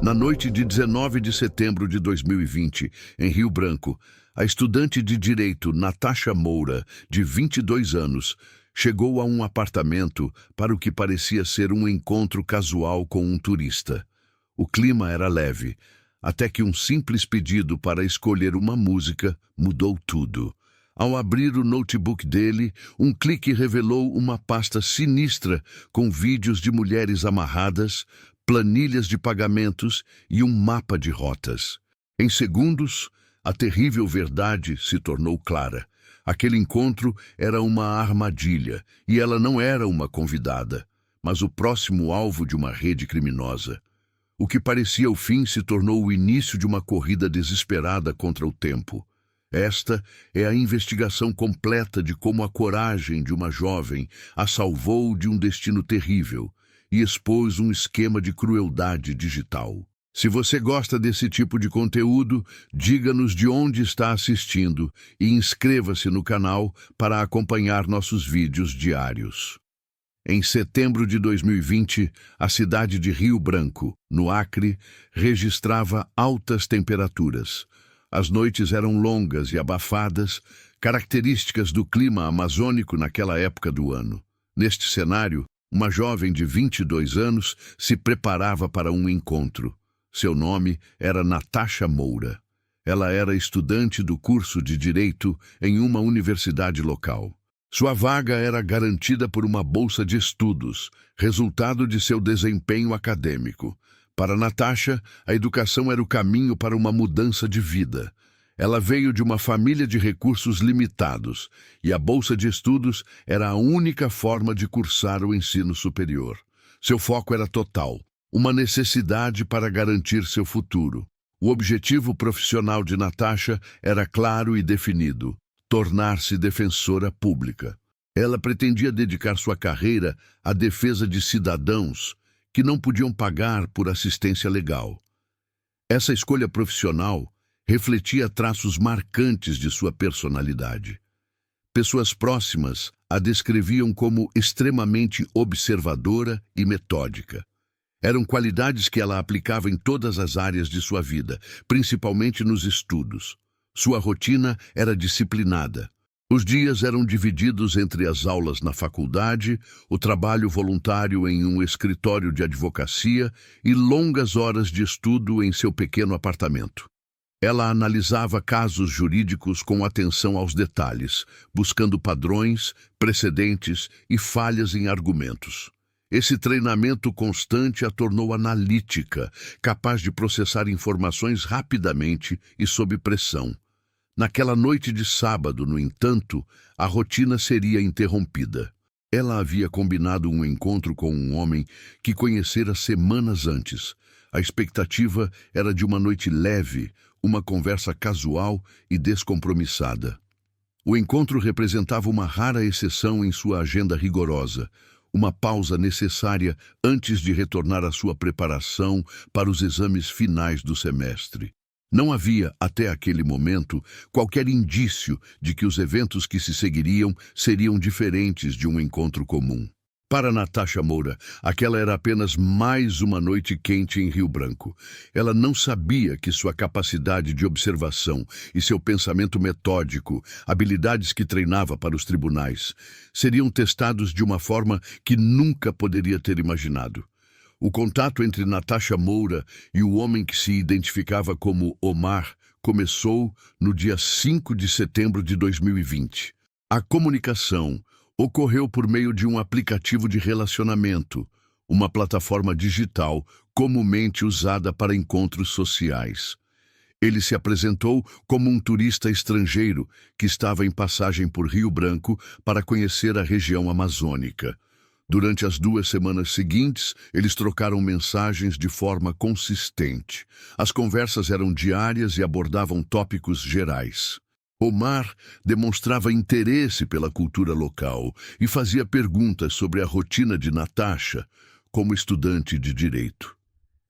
Na noite de 19 de setembro de 2020, em Rio Branco, a estudante de Direito Natasha Moura, de 22 anos, chegou a um apartamento para o que parecia ser um encontro casual com um turista. O clima era leve, até que um simples pedido para escolher uma música mudou tudo. Ao abrir o notebook dele, um clique revelou uma pasta sinistra com vídeos de mulheres amarradas, planilhas de pagamentos e um mapa de rotas. Em segundos, a terrível verdade se tornou clara. Aquele encontro era uma armadilha e ela não era uma convidada, mas o próximo alvo de uma rede criminosa. O que parecia o fim se tornou o início de uma corrida desesperada contra o tempo. Esta é a investigação completa de como a coragem de uma jovem a salvou de um destino terrível e expôs um esquema de crueldade digital. Se você gosta desse tipo de conteúdo, diga-nos de onde está assistindo e inscreva-se no canal para acompanhar nossos vídeos diários. Em setembro de 2020, a cidade de Rio Branco, no Acre, registrava altas temperaturas. As noites eram longas e abafadas, características do clima amazônico naquela época do ano. Neste cenário, uma jovem de 22 anos se preparava para um encontro. Seu nome era Natasha Moura. Ela era estudante do curso de Direito em uma universidade local. Sua vaga era garantida por uma bolsa de estudos, resultado de seu desempenho acadêmico. Para Natasha, a educação era o caminho para uma mudança de vida. Ela veio de uma família de recursos limitados e a bolsa de estudos era a única forma de cursar o ensino superior. Seu foco era total, uma necessidade para garantir seu futuro. O objetivo profissional de Natasha era claro e definido: tornar-se defensora pública. Ela pretendia dedicar sua carreira à defesa de cidadãos que não podiam pagar por assistência legal. Essa escolha profissional refletia traços marcantes de sua personalidade. Pessoas próximas a descreviam como extremamente observadora e metódica. Eram qualidades que ela aplicava em todas as áreas de sua vida, principalmente nos estudos. Sua rotina era disciplinada. Os dias eram divididos entre as aulas na faculdade, o trabalho voluntário em um escritório de advocacia e longas horas de estudo em seu pequeno apartamento. Ela analisava casos jurídicos com atenção aos detalhes, buscando padrões, precedentes e falhas em argumentos. Esse treinamento constante a tornou analítica, capaz de processar informações rapidamente e sob pressão. Naquela noite de sábado, no entanto, a rotina seria interrompida. Ela havia combinado um encontro com um homem que conhecera semanas antes. A expectativa era de uma noite leve, uma conversa casual e descompromissada. O encontro representava uma rara exceção em sua agenda rigorosa, uma pausa necessária antes de retornar à sua preparação para os exames finais do semestre. Não havia, até aquele momento, qualquer indício de que os eventos que se seguiriam seriam diferentes de um encontro comum. Para Natasha Moura, aquela era apenas mais uma noite quente em Rio Branco. Ela não sabia que sua capacidade de observação e seu pensamento metódico, habilidades que treinava para os tribunais, seriam testados de uma forma que nunca poderia ter imaginado. O contato entre Natasha Moura e o homem que se identificava como Omar começou no dia 5 de setembro de 2020. A comunicação ocorreu por meio de um aplicativo de relacionamento, uma plataforma digital comumente usada para encontros sociais. Ele se apresentou como um turista estrangeiro que estava em passagem por Rio Branco para conhecer a região amazônica. Durante as 2 semanas seguintes, eles trocaram mensagens de forma consistente. As conversas eram diárias e abordavam tópicos gerais. Omar demonstrava interesse pela cultura local e fazia perguntas sobre a rotina de Natasha como estudante de direito.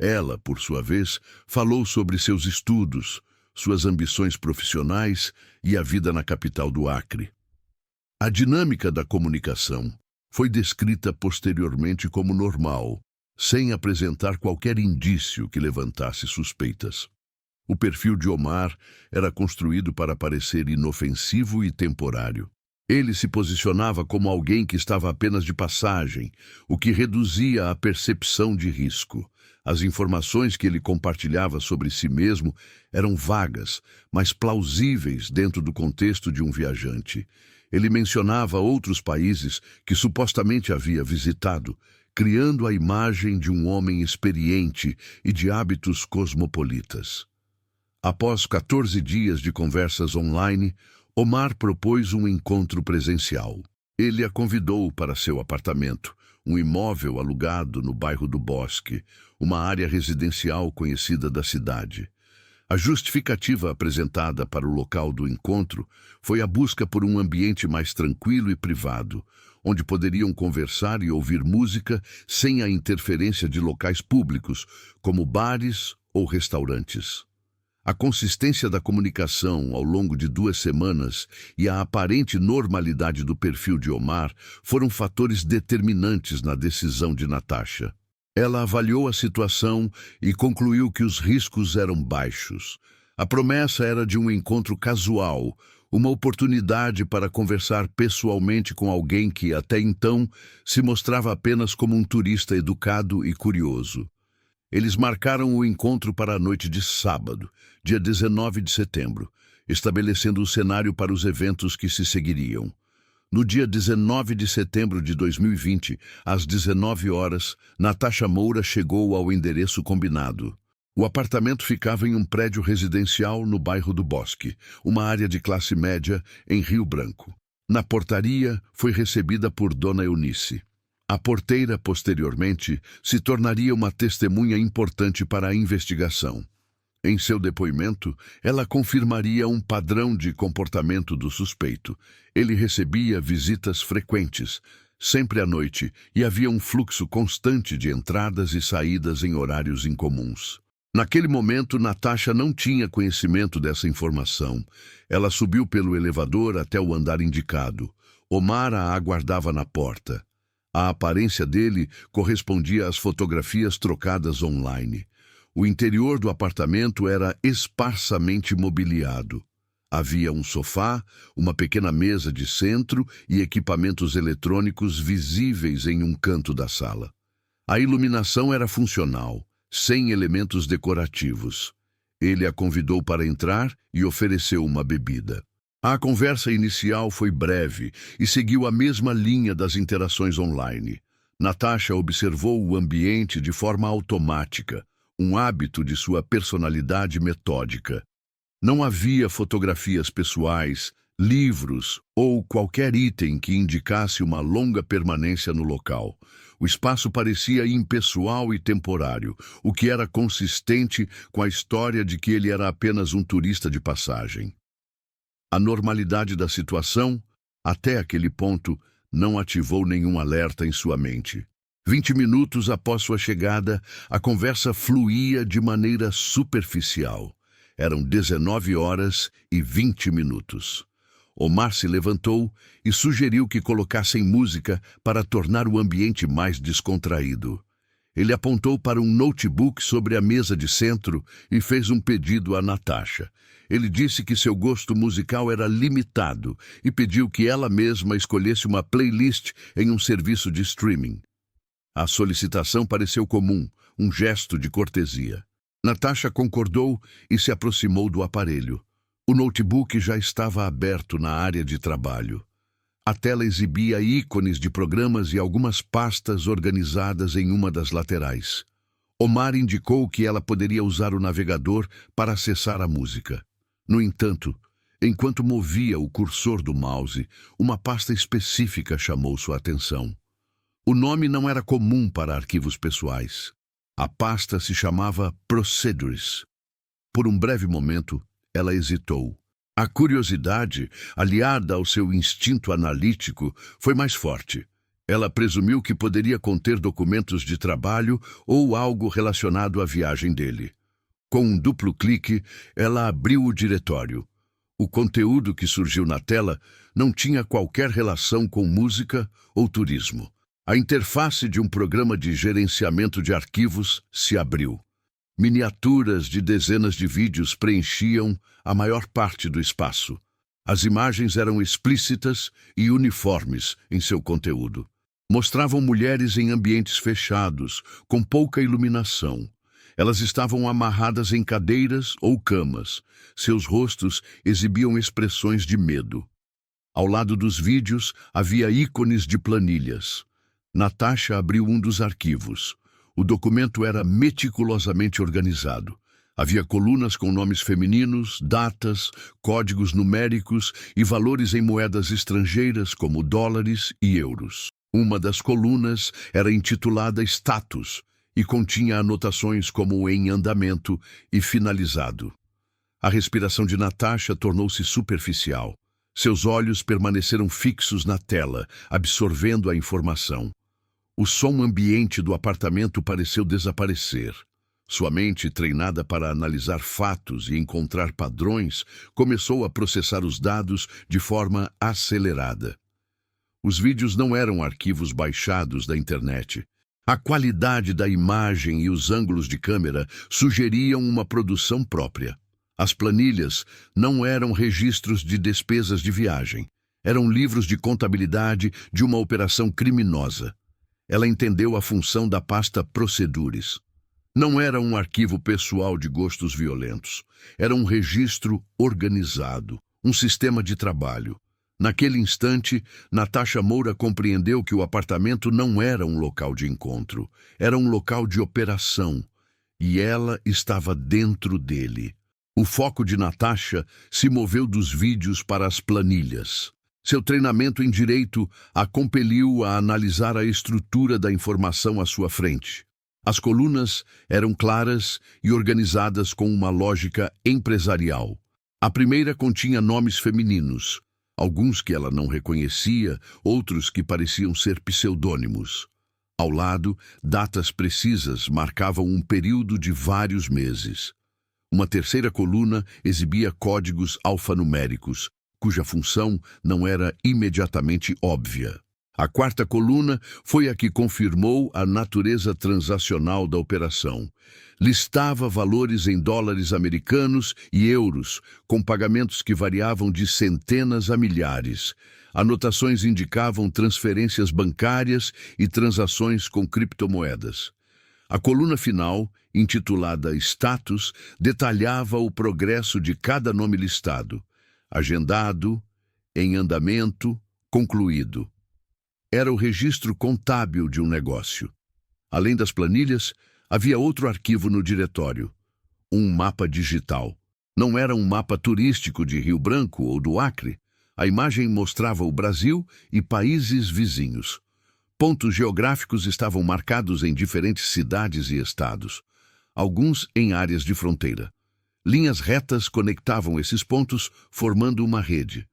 Ela, por sua vez, falou sobre seus estudos, suas ambições profissionais e a vida na capital do Acre. A dinâmica da comunicação foi descrita posteriormente como normal, sem apresentar qualquer indício que levantasse suspeitas. O perfil de Omar era construído para parecer inofensivo e temporário. Ele se posicionava como alguém que estava apenas de passagem, o que reduzia a percepção de risco. As informações que ele compartilhava sobre si mesmo eram vagas, mas plausíveis dentro do contexto de um viajante. Ele mencionava outros países que supostamente havia visitado, criando a imagem de um homem experiente e de hábitos cosmopolitas. Após 14 dias de conversas online, Omar propôs um encontro presencial. Ele a convidou para seu apartamento, um imóvel alugado no bairro do Bosque, uma área residencial conhecida da cidade. A justificativa apresentada para o local do encontro foi a busca por um ambiente mais tranquilo e privado, onde poderiam conversar e ouvir música sem a interferência de locais públicos, como bares ou restaurantes. A consistência da comunicação ao longo de 2 semanas e a aparente normalidade do perfil de Omar foram fatores determinantes na decisão de Natasha. Ela avaliou a situação e concluiu que os riscos eram baixos. A promessa era de um encontro casual, uma oportunidade para conversar pessoalmente com alguém que, até então, se mostrava apenas como um turista educado e curioso. Eles marcaram o encontro para a noite de sábado, dia 19 de setembro, estabelecendo o cenário para os eventos que se seguiriam. No dia 19 de setembro de 2020, às 19 horas, Natasha Moura chegou ao endereço combinado. O apartamento ficava em um prédio residencial no bairro do Bosque, uma área de classe média em Rio Branco. Na portaria, foi recebida por Dona Eunice. A porteira, posteriormente, se tornaria uma testemunha importante para a investigação. Em seu depoimento, ela confirmaria um padrão de comportamento do suspeito. Ele recebia visitas frequentes, sempre à noite, e havia um fluxo constante de entradas e saídas em horários incomuns. Naquele momento, Natasha não tinha conhecimento dessa informação. Ela subiu pelo elevador até o andar indicado. Omar a aguardava na porta. A aparência dele correspondia às fotografias trocadas online. O interior do apartamento era esparsamente mobiliado. Havia um sofá, uma pequena mesa de centro e equipamentos eletrônicos visíveis em um canto da sala. A iluminação era funcional, sem elementos decorativos. Ele a convidou para entrar e ofereceu uma bebida. A conversa inicial foi breve e seguiu a mesma linha das interações online. Natasha observou o ambiente de forma automática, um hábito de sua personalidade metódica. Não havia fotografias pessoais, livros ou qualquer item que indicasse uma longa permanência no local. O espaço parecia impessoal e temporário, o que era consistente com a história de que ele era apenas um turista de passagem. A normalidade da situação, até aquele ponto, não ativou nenhum alerta em sua mente. 20 minutos após sua chegada, a conversa fluía de maneira superficial. Eram 19 horas e 20 minutos. Omar se levantou e sugeriu que colocassem música para tornar o ambiente mais descontraído. Ele apontou para um notebook sobre a mesa de centro e fez um pedido a Natasha. Ele disse que seu gosto musical era limitado e pediu que ela mesma escolhesse uma playlist em um serviço de streaming. A solicitação pareceu comum, um gesto de cortesia. Natasha concordou e se aproximou do aparelho. O notebook já estava aberto na área de trabalho. A tela exibia ícones de programas e algumas pastas organizadas em uma das laterais. Omar indicou que ela poderia usar o navegador para acessar a música. No entanto, enquanto movia o cursor do mouse, uma pasta específica chamou sua atenção. O nome não era comum para arquivos pessoais. A pasta se chamava Procedures. Por um breve momento, ela hesitou. A curiosidade, aliada ao seu instinto analítico, foi mais forte. Ela presumiu que poderia conter documentos de trabalho ou algo relacionado à viagem dele. Com um duplo clique, ela abriu o diretório. O conteúdo que surgiu na tela não tinha qualquer relação com música ou turismo. A interface de um programa de gerenciamento de arquivos se abriu. Miniaturas de dezenas de vídeos preenchiam a maior parte do espaço. As imagens eram explícitas e uniformes em seu conteúdo. Mostravam mulheres em ambientes fechados, com pouca iluminação. Elas estavam amarradas em cadeiras ou camas. Seus rostos exibiam expressões de medo. Ao lado dos vídeos havia ícones de planilhas. Natasha abriu um dos arquivos. O documento era meticulosamente organizado. Havia colunas com nomes femininos, datas, códigos numéricos e valores em moedas estrangeiras como dólares e euros. Uma das colunas era intitulada Status e continha anotações como em andamento e finalizado. A respiração de Natasha tornou-se superficial. Seus olhos permaneceram fixos na tela, absorvendo a informação. O som ambiente do apartamento pareceu desaparecer. Sua mente, treinada para analisar fatos e encontrar padrões, começou a processar os dados de forma acelerada. Os vídeos não eram arquivos baixados da internet. A qualidade da imagem e os ângulos de câmera sugeriam uma produção própria. As planilhas não eram registros de despesas de viagem. Eram livros de contabilidade de uma operação criminosa. Ela entendeu a função da pasta Procedures. Não era um arquivo pessoal de gostos violentos. Era um registro organizado, um sistema de trabalho. Naquele instante, Natasha Moura compreendeu que o apartamento não era um local de encontro. Era um local de operação. E ela estava dentro dele. O foco de Natasha se moveu dos vídeos para as planilhas. Seu treinamento em direito a compeliu a analisar a estrutura da informação à sua frente. As colunas eram claras e organizadas com uma lógica empresarial. A primeira continha nomes femininos, alguns que ela não reconhecia, outros que pareciam ser pseudônimos. Ao lado, datas precisas marcavam um período de vários meses. Uma terceira coluna exibia códigos alfanuméricos, cuja função não era imediatamente óbvia. A quarta coluna foi a que confirmou a natureza transacional da operação. Listava valores em dólares americanos e euros, com pagamentos que variavam de centenas a milhares. Anotações indicavam transferências bancárias e transações com criptomoedas. A coluna final, intitulada Status, detalhava o progresso de cada nome listado. Agendado, em andamento, concluído. Era o registro contábil de um negócio. Além das planilhas, havia outro arquivo no diretório, um mapa digital. Não era um mapa turístico de Rio Branco ou do Acre. A imagem mostrava o Brasil e países vizinhos. Pontos geográficos estavam marcados em diferentes cidades e estados, alguns em áreas de fronteira. Linhas retas conectavam esses pontos, formando uma rede.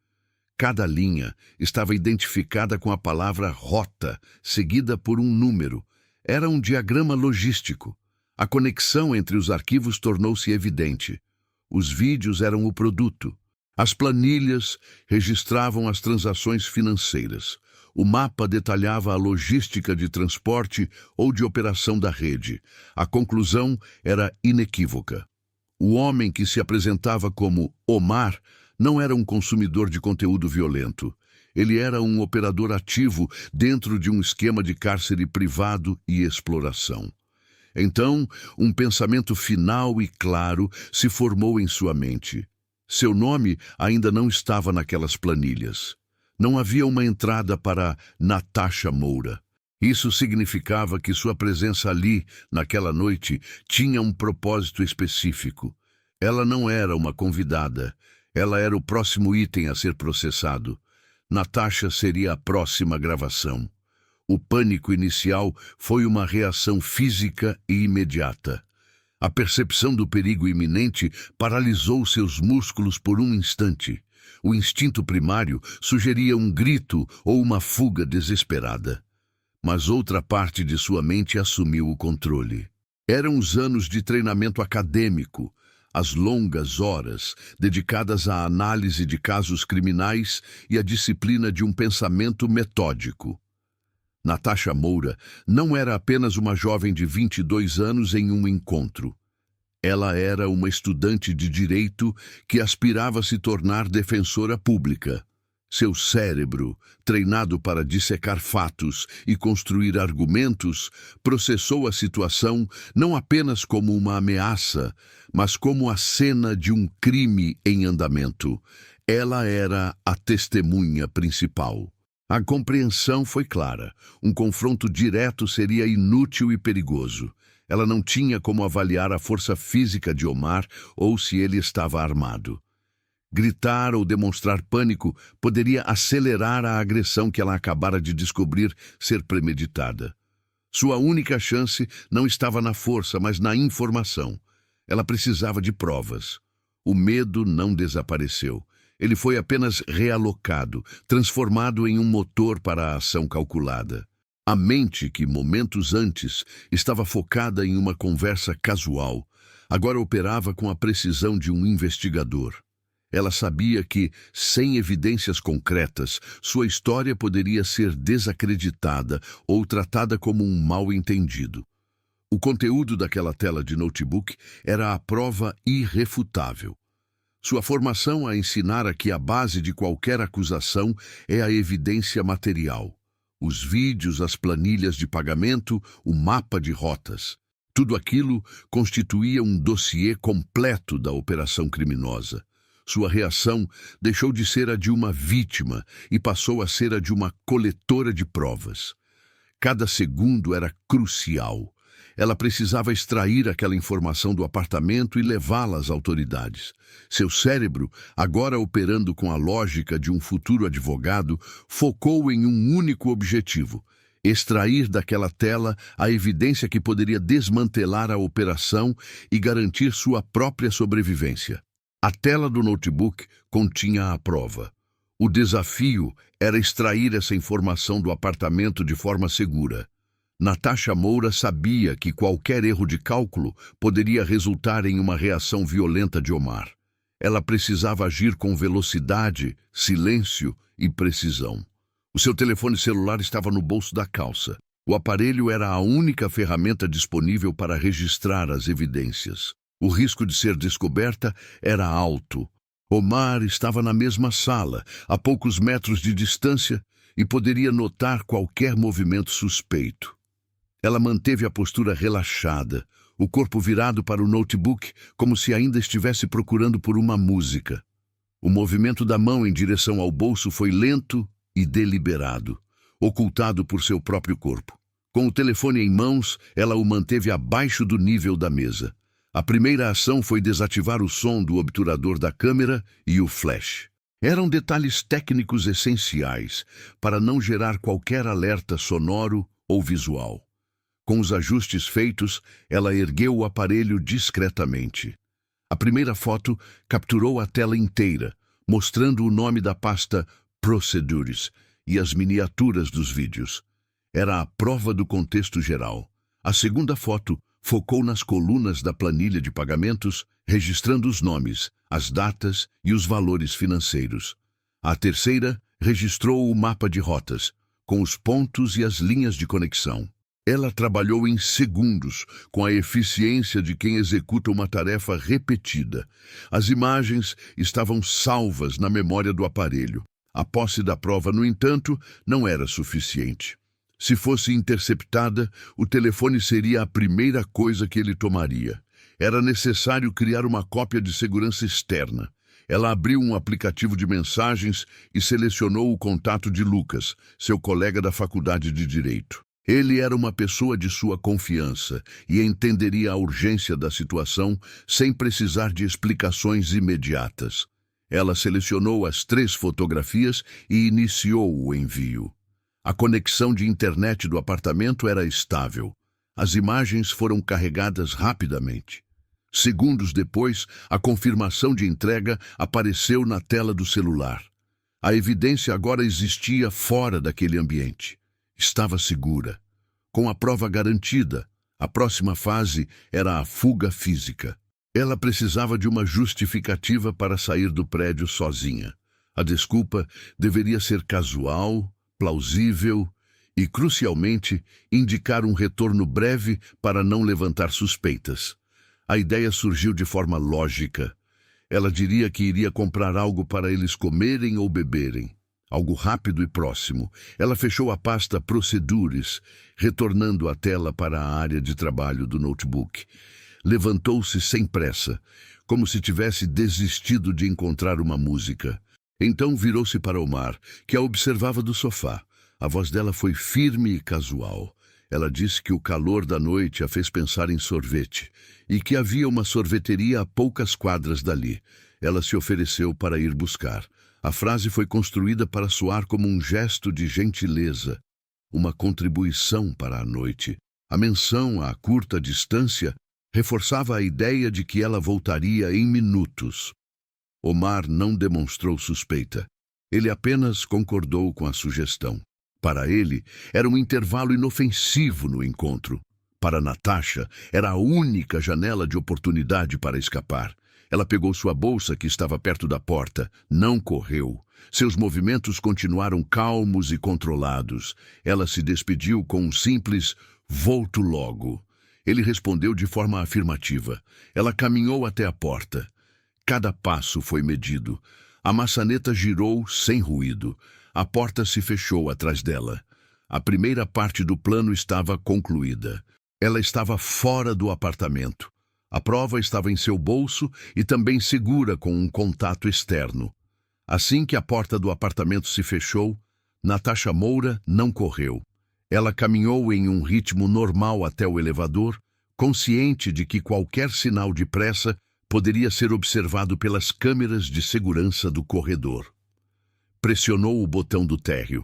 Cada linha estava identificada com a palavra rota, seguida por um número. Era um diagrama logístico. A conexão entre os arquivos tornou-se evidente. Os vídeos eram o produto. As planilhas registravam as transações financeiras. O mapa detalhava a logística de transporte ou de operação da rede. A conclusão era inequívoca. O homem que se apresentava como Omar não era um consumidor de conteúdo violento. Ele era um operador ativo dentro de um esquema de cárcere privado e exploração. Então, um pensamento final e claro se formou em sua mente. Seu nome ainda não estava naquelas planilhas. Não havia uma entrada para Natasha Moura. Isso significava que sua presença ali, naquela noite, tinha um propósito específico. Ela não era uma convidada. Ela era o próximo item a ser processado. Natasha seria a próxima gravação. O pânico inicial foi uma reação física e imediata. A percepção do perigo iminente paralisou seus músculos por um instante. O instinto primário sugeria um grito ou uma fuga desesperada. Mas outra parte de sua mente assumiu o controle. Eram os anos de treinamento acadêmico, as longas horas dedicadas à análise de casos criminais e à disciplina de um pensamento metódico. Natasha Moura não era apenas uma jovem de 22 anos em um encontro. Ela era uma estudante de direito que aspirava a se tornar defensora pública. Seu cérebro, treinado para dissecar fatos e construir argumentos, processou a situação não apenas como uma ameaça, mas como a cena de um crime em andamento. Ela era a testemunha principal. A compreensão foi clara. Um confronto direto seria inútil e perigoso. Ela não tinha como avaliar a força física de Omar ou se ele estava armado. Gritar ou demonstrar pânico poderia acelerar a agressão que ela acabara de descobrir ser premeditada. Sua única chance não estava na força, mas na informação. Ela precisava de provas. O medo não desapareceu. Ele foi apenas realocado, transformado em um motor para a ação calculada. A mente que, momentos antes, estava focada em uma conversa casual, agora operava com a precisão de um investigador. Ela sabia que, sem evidências concretas, sua história poderia ser desacreditada ou tratada como um mal-entendido. O conteúdo daquela tela de notebook era a prova irrefutável. Sua formação a ensinara que a base de qualquer acusação é a evidência material. Os vídeos, as planilhas de pagamento, o mapa de rotas. Tudo aquilo constituía um dossiê completo da operação criminosa. Sua reação deixou de ser a de uma vítima e passou a ser a de uma coletora de provas. Cada segundo era crucial. Ela precisava extrair aquela informação do apartamento e levá-la às autoridades. Seu cérebro, agora operando com a lógica de um futuro advogado, focou em um único objetivo: extrair daquela tela a evidência que poderia desmantelar a operação e garantir sua própria sobrevivência. A tela do notebook continha a prova. O desafio era extrair essa informação do apartamento de forma segura. Natasha Moura sabia que qualquer erro de cálculo poderia resultar em uma reação violenta de Omar. Ela precisava agir com velocidade, silêncio e precisão. O seu telefone celular estava no bolso da calça. O aparelho era a única ferramenta disponível para registrar as evidências. O risco de ser descoberta era alto. Omar estava na mesma sala, a poucos metros de distância, e poderia notar qualquer movimento suspeito. Ela manteve a postura relaxada, o corpo virado para o notebook, como se ainda estivesse procurando por uma música. O movimento da mão em direção ao bolso foi lento e deliberado, ocultado por seu próprio corpo. Com o telefone em mãos, ela o manteve abaixo do nível da mesa. A primeira ação foi desativar o som do obturador da câmera e o flash. Eram detalhes técnicos essenciais para não gerar qualquer alerta sonoro ou visual. Com os ajustes feitos, ela ergueu o aparelho discretamente. A primeira foto capturou a tela inteira, mostrando o nome da pasta Procedures e as miniaturas dos vídeos. Era a prova do contexto geral. A segunda foto focou nas colunas da planilha de pagamentos, registrando os nomes, as datas e os valores financeiros. A terceira registrou o mapa de rotas, com os pontos e as linhas de conexão. Ela trabalhou em segundos, com a eficiência de quem executa uma tarefa repetida. As imagens estavam salvas na memória do aparelho. A posse da prova, no entanto, não era suficiente. Se fosse interceptada, o telefone seria a primeira coisa que ele tomaria. Era necessário criar uma cópia de segurança externa. Ela abriu um aplicativo de mensagens e selecionou o contato de Lucas, seu colega da faculdade de Direito. Ele era uma pessoa de sua confiança e entenderia a urgência da situação sem precisar de explicações imediatas. Ela selecionou as 3 fotografias e iniciou o envio. A conexão de internet do apartamento era estável. As imagens foram carregadas rapidamente. Segundos depois, a confirmação de entrega apareceu na tela do celular. A evidência agora existia fora daquele ambiente. Estava segura. Com a prova garantida, a próxima fase era a fuga física. Ela precisava de uma justificativa para sair do prédio sozinha. A desculpa deveria ser casual, plausível e, crucialmente, indicar um retorno breve para não levantar suspeitas. A ideia surgiu de forma lógica. Ela diria que iria comprar algo para eles comerem ou beberem. Algo rápido e próximo. Ela fechou a pasta Procedures, retornando a tela para a área de trabalho do notebook. Levantou-se sem pressa, como se tivesse desistido de encontrar uma música. Então virou-se para Omar, que a observava do sofá. A voz dela foi firme e casual. Ela disse que o calor da noite a fez pensar em sorvete e que havia uma sorveteria a poucas quadras dali. Ela se ofereceu para ir buscar. A frase foi construída para soar como um gesto de gentileza, uma contribuição para a noite. A menção à curta distância reforçava a ideia de que ela voltaria em minutos. Omar não demonstrou suspeita. Ele apenas concordou com a sugestão. Para ele, era um intervalo inofensivo no encontro. Para Natasha, era a única janela de oportunidade para escapar. Ela pegou sua bolsa, que estava perto da porta. Não correu. Seus movimentos continuaram calmos e controlados. Ela se despediu com um simples "volto logo". Ele respondeu de forma afirmativa. Ela caminhou até a porta. Cada passo foi medido. A maçaneta girou sem ruído. A porta se fechou atrás dela. A primeira parte do plano estava concluída. Ela estava fora do apartamento. A prova estava em seu bolso e também segura com um contato externo. Assim que a porta do apartamento se fechou, Natasha Moura não correu. Ela caminhou em um ritmo normal até o elevador, consciente de que qualquer sinal de pressa poderia ser observado pelas câmeras de segurança do corredor. Pressionou o botão do térreo.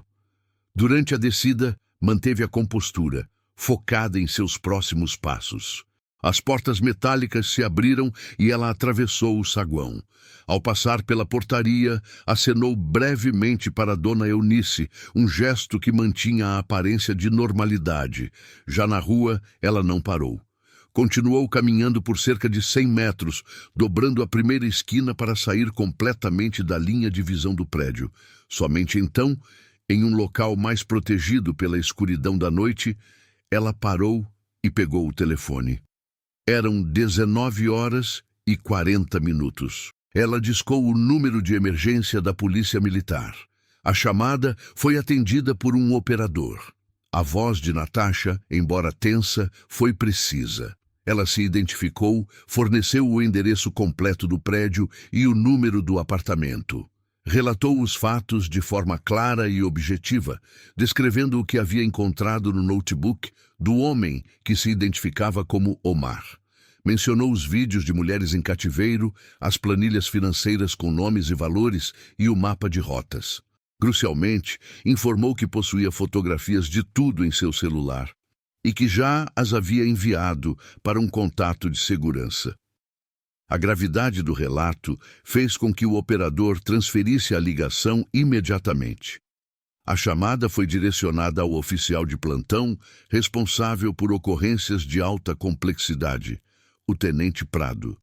Durante a descida, manteve a compostura, focada em seus próximos passos. As portas metálicas se abriram e ela atravessou o saguão. Ao passar pela portaria, acenou brevemente para Dona Eunice, um gesto que mantinha a aparência de normalidade. Já na rua, ela não parou. Continuou caminhando por cerca de 100 metros, dobrando a primeira esquina para sair completamente da linha de visão do prédio. Somente então, em um local mais protegido pela escuridão da noite, ela parou e pegou o telefone. Eram 19h40. Ela discou o número de emergência da Polícia Militar. A chamada foi atendida por um operador. A voz de Natasha, embora tensa, foi precisa. Ela se identificou, forneceu o endereço completo do prédio e o número do apartamento. Relatou os fatos de forma clara e objetiva, descrevendo o que havia encontrado no notebook do homem que se identificava como Omar. Mencionou os vídeos de mulheres em cativeiro, as planilhas financeiras com nomes e valores e o mapa de rotas. Crucialmente, informou que possuía fotografias de tudo em seu celular e que já as havia enviado para um contato de segurança. A gravidade do relato fez com que o operador transferisse a ligação imediatamente. A chamada foi direcionada ao oficial de plantão responsável por ocorrências de alta complexidade, o Tenente Prado.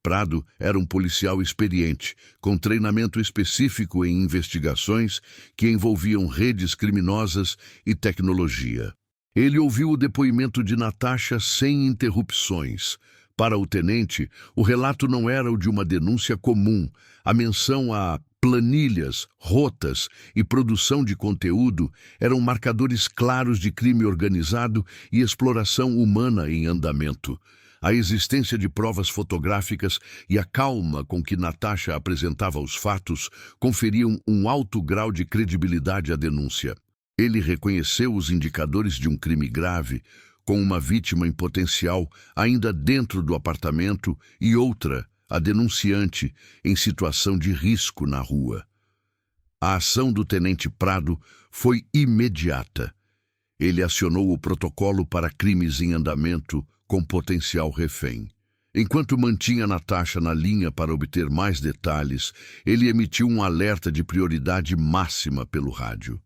Prado era um policial experiente, com treinamento específico em investigações que envolviam redes criminosas e tecnologia. Ele ouviu o depoimento de Natasha sem interrupções. Para o tenente, o relato não era o de uma denúncia comum. A menção a planilhas, rotas e produção de conteúdo eram marcadores claros de crime organizado e exploração humana em andamento. A existência de provas fotográficas e a calma com que Natasha apresentava os fatos conferiam um alto grau de credibilidade à denúncia. Ele reconheceu os indicadores de um crime grave, com uma vítima em potencial ainda dentro do apartamento e outra, a denunciante, em situação de risco na rua. A ação do Tenente Prado foi imediata. Ele acionou o protocolo para crimes em andamento com potencial refém. Enquanto mantinha Natasha na linha para obter mais detalhes, ele emitiu um alerta de prioridade máxima pelo rádio.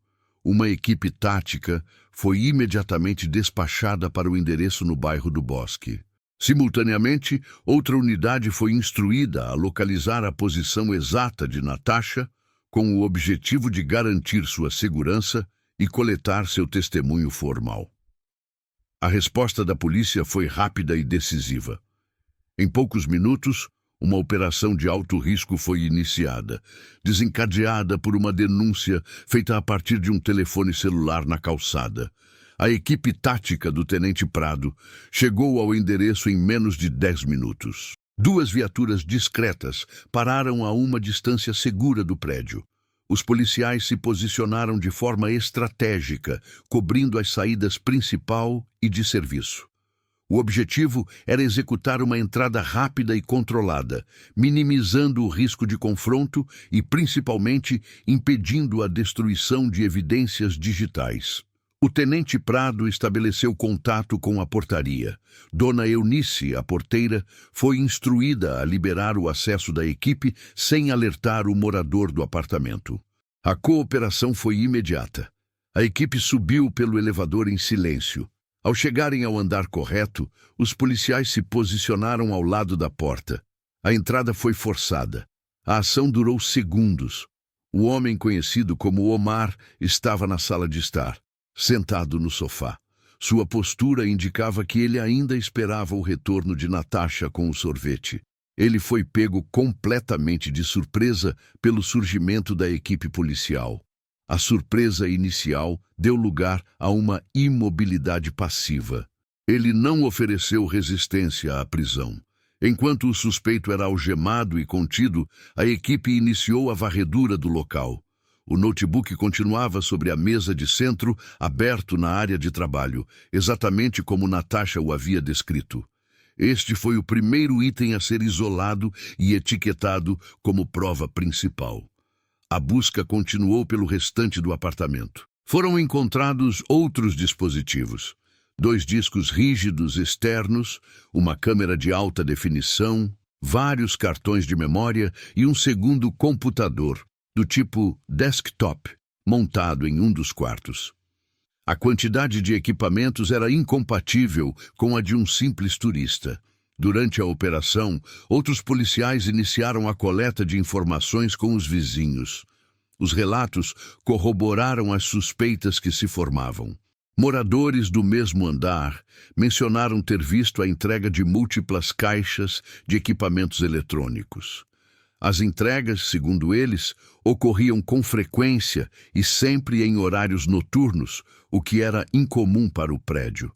Uma equipe tática foi imediatamente despachada para o endereço no bairro do Bosque. Simultaneamente, outra unidade foi instruída a localizar a posição exata de Natasha, com o objetivo de garantir sua segurança e coletar seu testemunho formal. A resposta da polícia foi rápida e decisiva. Em poucos minutos, uma operação de alto risco foi iniciada, desencadeada por uma denúncia feita a partir de um telefone celular na calçada. A equipe tática do Tenente Prado chegou ao endereço em menos de 10 minutos. 2 viaturas discretas pararam a uma distância segura do prédio. Os policiais se posicionaram de forma estratégica, cobrindo as saídas principal e de serviço. O objetivo era executar uma entrada rápida e controlada, minimizando o risco de confronto e, principalmente, impedindo a destruição de evidências digitais. O Tenente Prado estabeleceu contato com a portaria. Dona Eunice, a porteira, foi instruída a liberar o acesso da equipe sem alertar o morador do apartamento. A cooperação foi imediata. A equipe subiu pelo elevador em silêncio. Ao chegarem ao andar correto, os policiais se posicionaram ao lado da porta. A entrada foi forçada. A ação durou segundos. O homem conhecido como Omar estava na sala de estar, sentado no sofá. Sua postura indicava que ele ainda esperava o retorno de Natasha com o sorvete. Ele foi pego completamente de surpresa pelo surgimento da equipe policial. A surpresa inicial deu lugar a uma imobilidade passiva. Ele não ofereceu resistência à prisão. Enquanto o suspeito era algemado e contido, a equipe iniciou a varredura do local. O notebook continuava sobre a mesa de centro, aberto na área de trabalho, exatamente como Natasha o havia descrito. Este foi o primeiro item a ser isolado e etiquetado como prova principal. A busca continuou pelo restante do apartamento. Foram encontrados outros dispositivos. 2 discos rígidos externos, uma câmera de alta definição, vários cartões de memória e um segundo computador, do tipo desktop, montado em um dos quartos. A quantidade de equipamentos era incompatível com a de um simples turista. Durante a operação, outros policiais iniciaram a coleta de informações com os vizinhos. Os relatos corroboraram as suspeitas que se formavam. Moradores do mesmo andar mencionaram ter visto a entrega de múltiplas caixas de equipamentos eletrônicos. As entregas, segundo eles, ocorriam com frequência e sempre em horários noturnos, o que era incomum para o prédio.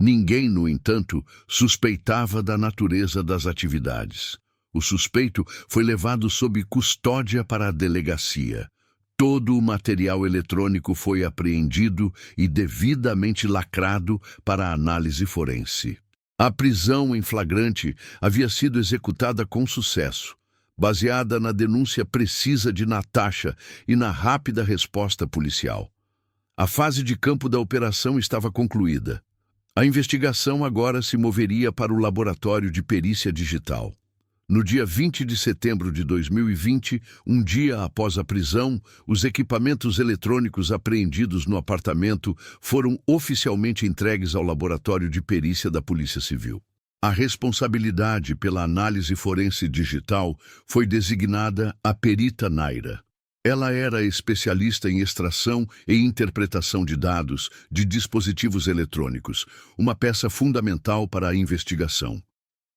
Ninguém, no entanto, suspeitava da natureza das atividades. O suspeito foi levado sob custódia para a delegacia. Todo o material eletrônico foi apreendido e devidamente lacrado para a análise forense. A prisão em flagrante havia sido executada com sucesso, baseada na denúncia precisa de Natasha e na rápida resposta policial. A fase de campo da operação estava concluída. A investigação agora se moveria para o laboratório de perícia digital. No dia 20 de setembro de 2020, um dia após a prisão, os equipamentos eletrônicos apreendidos no apartamento foram oficialmente entregues ao laboratório de perícia da Polícia Civil. A responsabilidade pela análise forense digital foi designada à perita Naira. Ela era especialista em extração e interpretação de dados de dispositivos eletrônicos, uma peça fundamental para a investigação.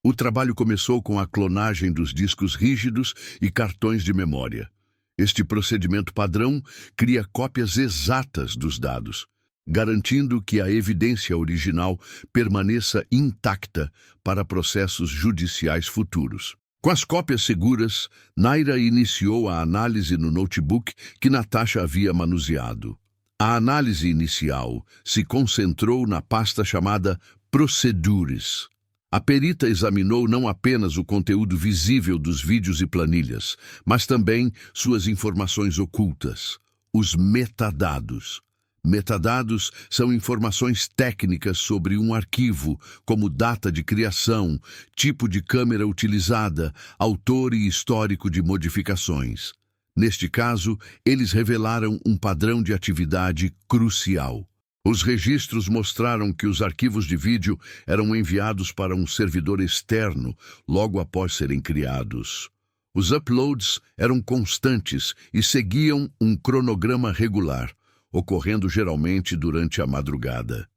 O trabalho começou com a clonagem dos discos rígidos e cartões de memória. Este procedimento padrão cria cópias exatas dos dados, garantindo que a evidência original permaneça intacta para processos judiciais futuros. Com as cópias seguras, Naira iniciou a análise no notebook que Natasha havia manuseado. A análise inicial se concentrou na pasta chamada Procedures. A perita examinou não apenas o conteúdo visível dos vídeos e planilhas, mas também suas informações ocultas, os metadados. Metadados são informações técnicas sobre um arquivo, como data de criação, tipo de câmera utilizada, autor e histórico de modificações. Neste caso, eles revelaram um padrão de atividade crucial. Os registros mostraram que os arquivos de vídeo eram enviados para um servidor externo logo após serem criados. Os uploads eram constantes e seguiam um cronograma regular. ocorrendo geralmente durante a madrugada.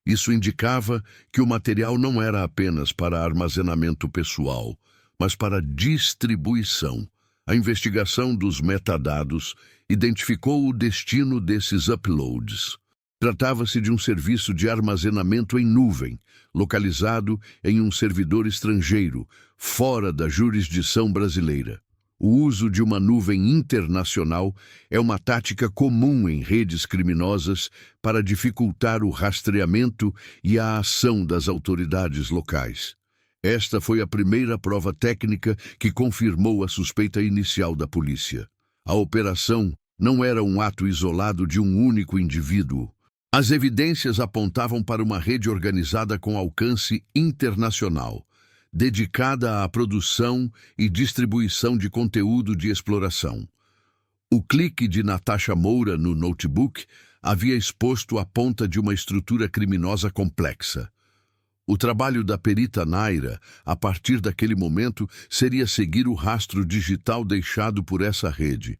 Isso indicava que o material não era apenas para armazenamento pessoal, mas para distribuição. A investigação dos metadados identificou o destino desses uploads. Tratava-se de um serviço de armazenamento em nuvem, localizado em um servidor estrangeiro, fora da jurisdição brasileira. O uso de uma nuvem internacional é uma tática comum em redes criminosas para dificultar o rastreamento e a ação das autoridades locais. Esta foi a primeira prova técnica que confirmou a suspeita inicial da polícia. A operação não era um ato isolado de um único indivíduo. As evidências apontavam para uma rede organizada com alcance internacional, dedicada à produção e distribuição de conteúdo de exploração. O clique de Natasha Moura no notebook havia exposto a ponta de uma estrutura criminosa complexa. O trabalho da perita Naira, a partir daquele momento, seria seguir o rastro digital deixado por essa rede.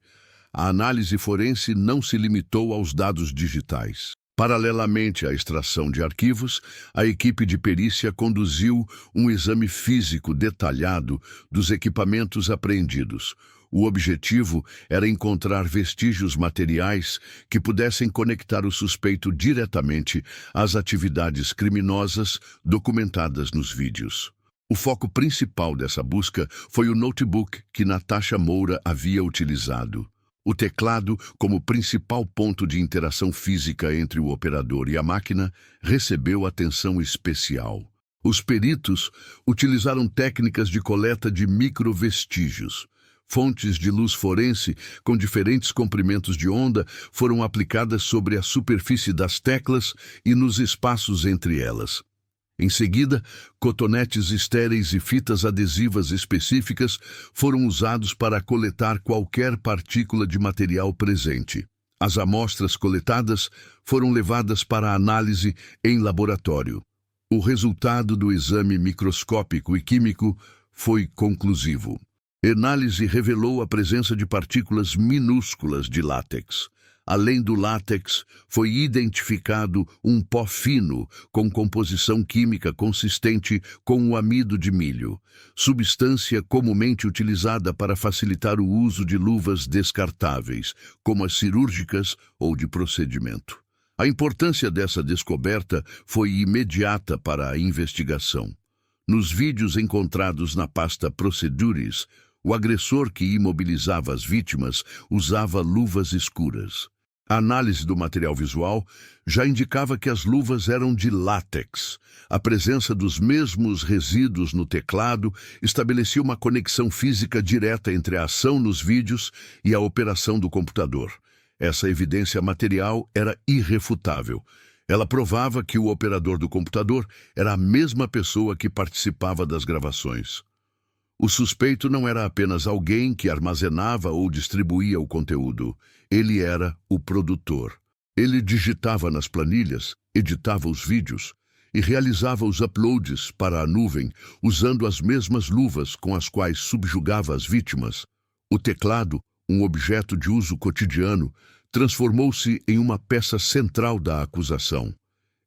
A análise forense não se limitou aos dados digitais. Paralelamente à extração de arquivos, a equipe de perícia conduziu um exame físico detalhado dos equipamentos apreendidos. O objetivo era encontrar vestígios materiais que pudessem conectar o suspeito diretamente às atividades criminosas documentadas nos vídeos. O foco principal dessa busca foi o notebook que Natasha Moura havia utilizado. O teclado, como principal ponto de interação física entre o operador e a máquina, recebeu atenção especial. Os peritos utilizaram técnicas de coleta de microvestígios. Fontes de luz forense com diferentes comprimentos de onda foram aplicadas sobre a superfície das teclas e nos espaços entre elas. Em seguida, cotonetes estéreis e fitas adesivas específicas foram usados para coletar qualquer partícula de material presente. As amostras coletadas foram levadas para análise em laboratório. O resultado do exame microscópico e químico foi conclusivo. A análise revelou a presença de partículas minúsculas de látex. Além do látex, foi identificado um pó fino com composição química consistente com o amido de milho, substância comumente utilizada para facilitar o uso de luvas descartáveis, como as cirúrgicas ou de procedimento. A importância dessa descoberta foi imediata para a investigação. Nos vídeos encontrados na pasta Procedures, o agressor que imobilizava as vítimas usava luvas escuras. A análise do material visual já indicava que as luvas eram de látex. A presença dos mesmos resíduos no teclado estabelecia uma conexão física direta entre a ação nos vídeos e a operação do computador. Essa evidência material era irrefutável. Ela provava que o operador do computador era a mesma pessoa que participava das gravações. O suspeito não era apenas alguém que armazenava ou distribuía o conteúdo. Ele era o produtor. Ele digitava nas planilhas, editava os vídeos e realizava os uploads para a nuvem usando as mesmas luvas com as quais subjugava as vítimas. O teclado, um objeto de uso cotidiano, transformou-se em uma peça central da acusação.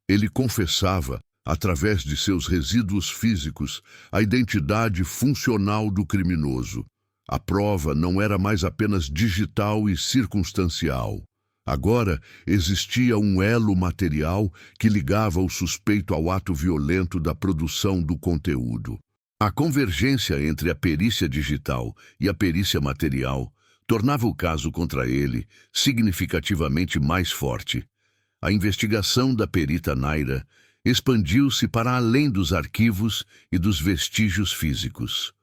Ele confessava, através de seus resíduos físicos, a identidade funcional do criminoso. A prova não era mais apenas digital e circunstancial. Agora existia um elo material que ligava o suspeito ao ato violento da produção do conteúdo. A convergência entre a perícia digital e a perícia material tornava o caso contra ele significativamente mais forte. A investigação da perita Naira expandiu-se para além dos arquivos e dos vestígios físicos.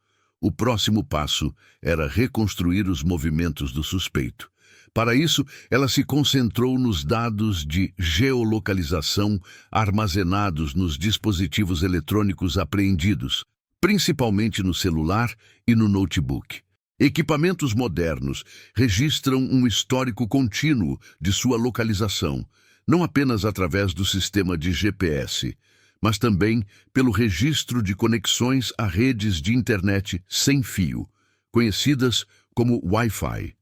O próximo passo era reconstruir os movimentos do suspeito. Para isso, ela se concentrou nos dados de geolocalização armazenados nos dispositivos eletrônicos apreendidos, principalmente no celular e no notebook. Equipamentos modernos registram um histórico contínuo de sua localização, não apenas através do sistema de GPS, mas também pelo registro de conexões a redes de internet sem fio, conhecidas como Wi-Fi.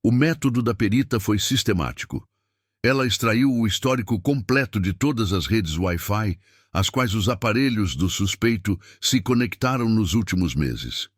O método da perita foi sistemático. Ela extraiu o histórico completo de todas as redes Wi-Fi, às quais os aparelhos do suspeito se conectaram nos últimos meses.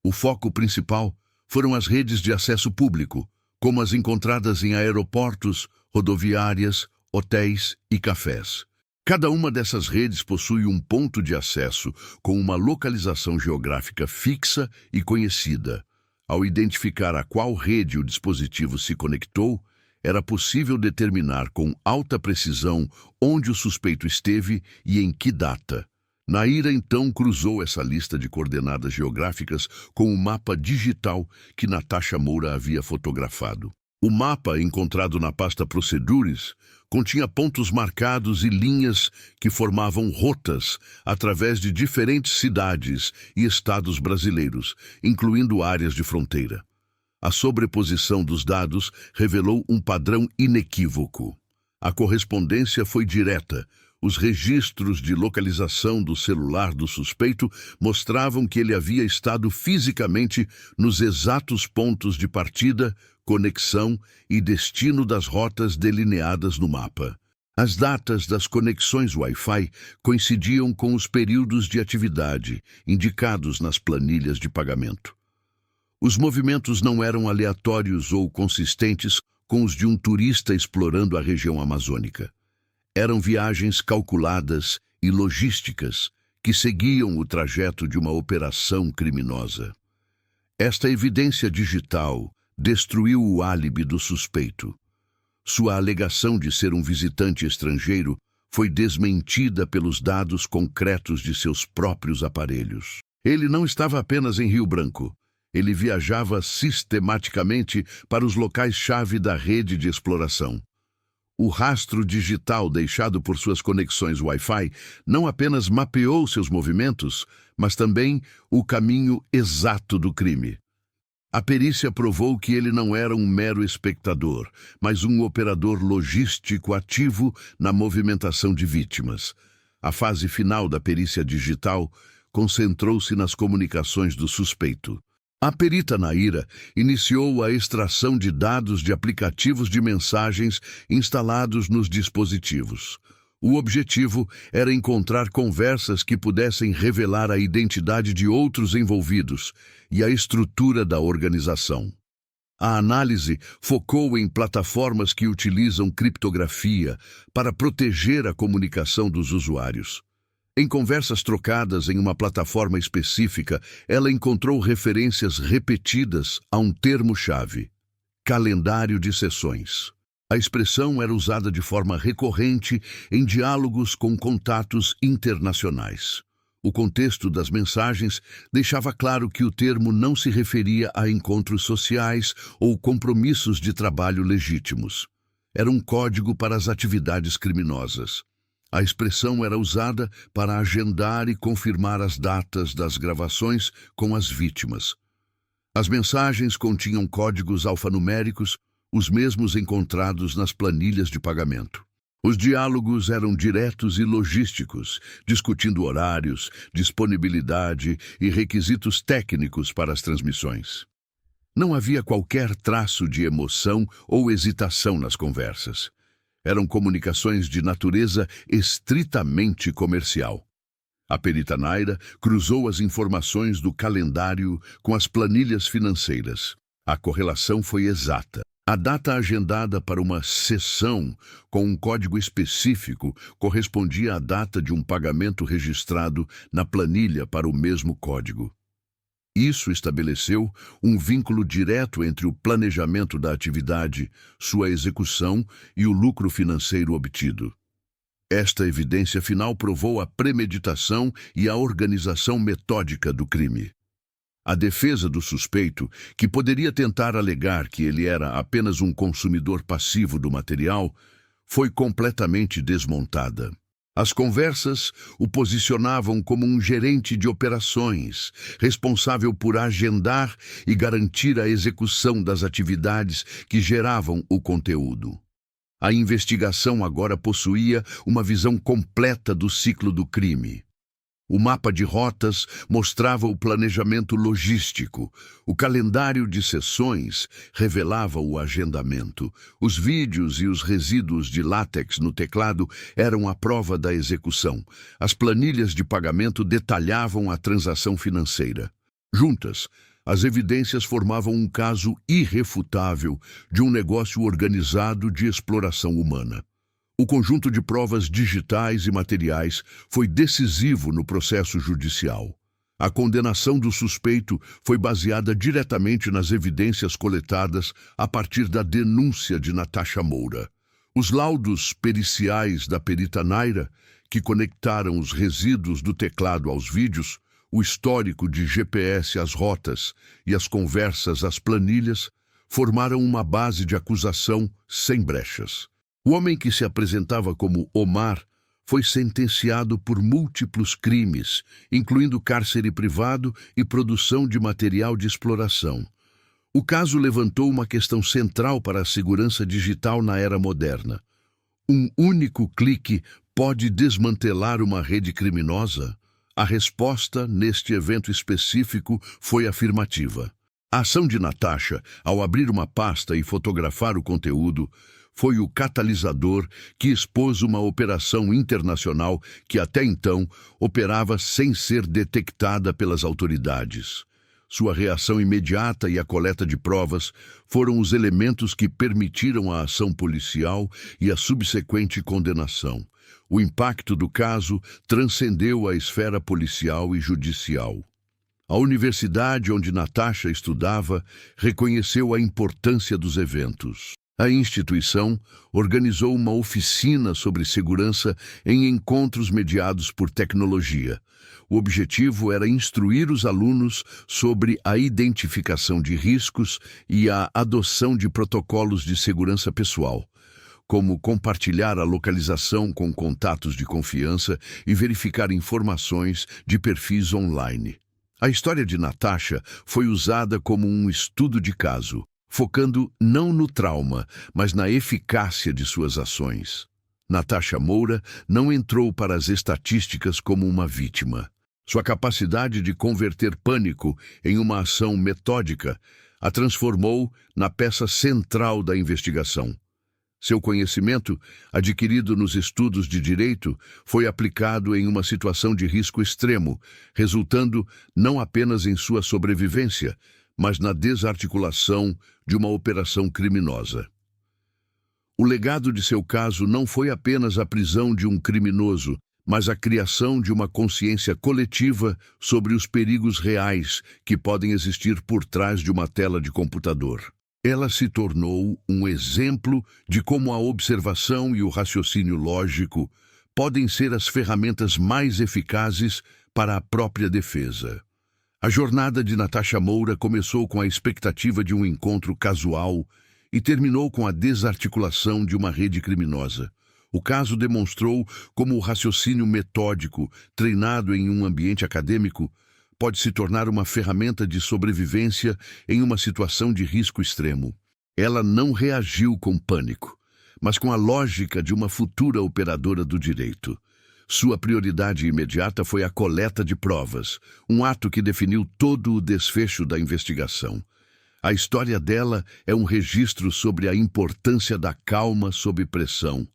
O foco principal foram as redes de acesso público, como as encontradas em aeroportos, rodoviárias, hotéis e cafés. Cada uma dessas redes possui um ponto de acesso com uma localização geográfica fixa e conhecida. Ao identificar a qual rede o dispositivo se conectou, era possível determinar com alta precisão onde o suspeito esteve e em que data. Naira então cruzou essa lista de coordenadas geográficas com o mapa digital que Natasha Moura havia fotografado. O mapa, encontrado na pasta Procedures, continha pontos marcados e linhas que formavam rotas através de diferentes cidades e estados brasileiros, incluindo áreas de fronteira. A sobreposição dos dados revelou um padrão inequívoco. A correspondência foi direta. Os registros de localização do celular do suspeito mostravam que ele havia estado fisicamente nos exatos pontos de partida, conexão e destino das rotas delineadas no mapa. As datas das conexões Wi-Fi coincidiam com os períodos de atividade indicados nas planilhas de pagamento. Os movimentos não eram aleatórios ou consistentes com os de um turista explorando a região amazônica. Eram viagens calculadas e logísticas que seguiam o trajeto de uma operação criminosa. Esta evidência digital destruiu o álibi do suspeito. Sua alegação de ser um visitante estrangeiro foi desmentida pelos dados concretos de seus próprios aparelhos. Ele não estava apenas em Rio Branco. Ele viajava sistematicamente para os locais-chave da rede de exploração. O rastro digital deixado por suas conexões Wi-Fi não apenas mapeou seus movimentos, mas também o caminho exato do crime. A perícia provou que ele não era um mero espectador, mas um operador logístico ativo na movimentação de vítimas. A fase final da perícia digital concentrou-se nas comunicações do suspeito. A perita Naira iniciou a extração de dados de aplicativos de mensagens instalados nos dispositivos. O objetivo era encontrar conversas que pudessem revelar a identidade de outros envolvidos e a estrutura da organização. A análise focou em plataformas que utilizam criptografia para proteger a comunicação dos usuários. Em conversas trocadas em uma plataforma específica, ela encontrou referências repetidas a um termo-chave: calendário de sessões. A expressão era usada de forma recorrente em diálogos com contatos internacionais. O contexto das mensagens deixava claro que o termo não se referia a encontros sociais ou compromissos de trabalho legítimos. Era um código para as atividades criminosas. A expressão era usada para agendar e confirmar as datas das gravações com as vítimas. As mensagens continham códigos alfanuméricos, os mesmos encontrados nas planilhas de pagamento. Os diálogos eram diretos e logísticos, discutindo horários, disponibilidade e requisitos técnicos para as transmissões. Não havia qualquer traço de emoção ou hesitação nas conversas. Eram comunicações de natureza estritamente comercial. A perita Naira cruzou as informações do calendário com as planilhas financeiras. A correlação foi exata. A data agendada para uma sessão com um código específico correspondia à data de um pagamento registrado na planilha para o mesmo código. Isso estabeleceu um vínculo direto entre o planejamento da atividade, sua execução e o lucro financeiro obtido. Esta evidência final provou a premeditação e a organização metódica do crime. A defesa do suspeito, que poderia tentar alegar que ele era apenas um consumidor passivo do material, foi completamente desmontada. As conversas o posicionavam como um gerente de operações, responsável por agendar e garantir a execução das atividades que geravam o conteúdo. A investigação agora possuía uma visão completa do ciclo do crime. O mapa de rotas mostrava o planejamento logístico. O calendário de sessões revelava o agendamento. Os vídeos e os resíduos de látex no teclado eram a prova da execução. As planilhas de pagamento detalhavam a transação financeira. Juntas, as evidências formavam um caso irrefutável de um negócio organizado de exploração humana. O conjunto de provas digitais e materiais foi decisivo no processo judicial. A condenação do suspeito foi baseada diretamente nas evidências coletadas a partir da denúncia de Natasha Moura. Os laudos periciais da perita Naira, que conectaram os resíduos do teclado aos vídeos, o histórico de GPS às rotas e as conversas às planilhas, formaram uma base de acusação sem brechas. O homem que se apresentava como Omar foi sentenciado por múltiplos crimes, incluindo cárcere privado e produção de material de exploração. O caso levantou uma questão central para a segurança digital na era moderna. Um único clique pode desmantelar uma rede criminosa? A resposta, neste evento específico, foi afirmativa. A ação de Natasha, ao abrir uma pasta e fotografar o conteúdo, foi o catalisador que expôs uma operação internacional que até então operava sem ser detectada pelas autoridades. Sua reação imediata e a coleta de provas foram os elementos que permitiram a ação policial e a subsequente condenação. O impacto do caso transcendeu a esfera policial e judicial. A universidade onde Natasha estudava reconheceu a importância dos eventos. A instituição organizou uma oficina sobre segurança em encontros mediados por tecnologia. O objetivo era instruir os alunos sobre a identificação de riscos e a adoção de protocolos de segurança pessoal, como compartilhar a localização com contatos de confiança e verificar informações de perfis online. A história de Natasha foi usada como um estudo de caso, focando não no trauma, mas na eficácia de suas ações. Natasha Moura não entrou para as estatísticas como uma vítima. Sua capacidade de converter pânico em uma ação metódica a transformou na peça central da investigação. Seu conhecimento, adquirido nos estudos de direito, foi aplicado em uma situação de risco extremo, resultando não apenas em sua sobrevivência, mas na desarticulação de uma operação criminosa. O legado de seu caso não foi apenas a prisão de um criminoso, mas a criação de uma consciência coletiva sobre os perigos reais que podem existir por trás de uma tela de computador. Ela se tornou um exemplo de como a observação e o raciocínio lógico podem ser as ferramentas mais eficazes para a própria defesa. A jornada de Natasha Moura começou com a expectativa de um encontro casual e terminou com a desarticulação de uma rede criminosa. O caso demonstrou como o raciocínio metódico, treinado em um ambiente acadêmico, pode se tornar uma ferramenta de sobrevivência em uma situação de risco extremo. Ela não reagiu com pânico, mas com a lógica de uma futura operadora do direito. Sua prioridade imediata foi a coleta de provas, um ato que definiu todo o desfecho da investigação. A história dela é um registro sobre a importância da calma sob pressão.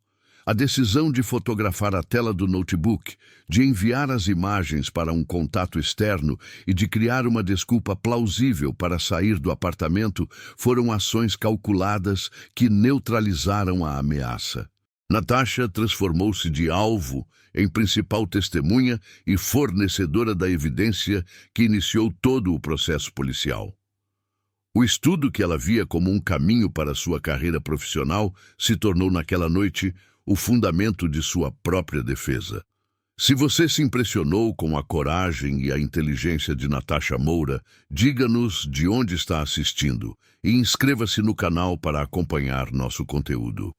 A decisão de fotografar a tela do notebook, de enviar as imagens para um contato externo e de criar uma desculpa plausível para sair do apartamento foram ações calculadas que neutralizaram a ameaça. Natasha transformou-se de alvo em principal testemunha e fornecedora da evidência que iniciou todo o processo policial. O estudo que ela via como um caminho para sua carreira profissional se tornou naquela noite o fundamento de sua própria defesa. Se você se impressionou com a coragem e a inteligência de Natasha Moura, diga-nos de onde está assistindo e inscreva-se no canal para acompanhar nosso conteúdo.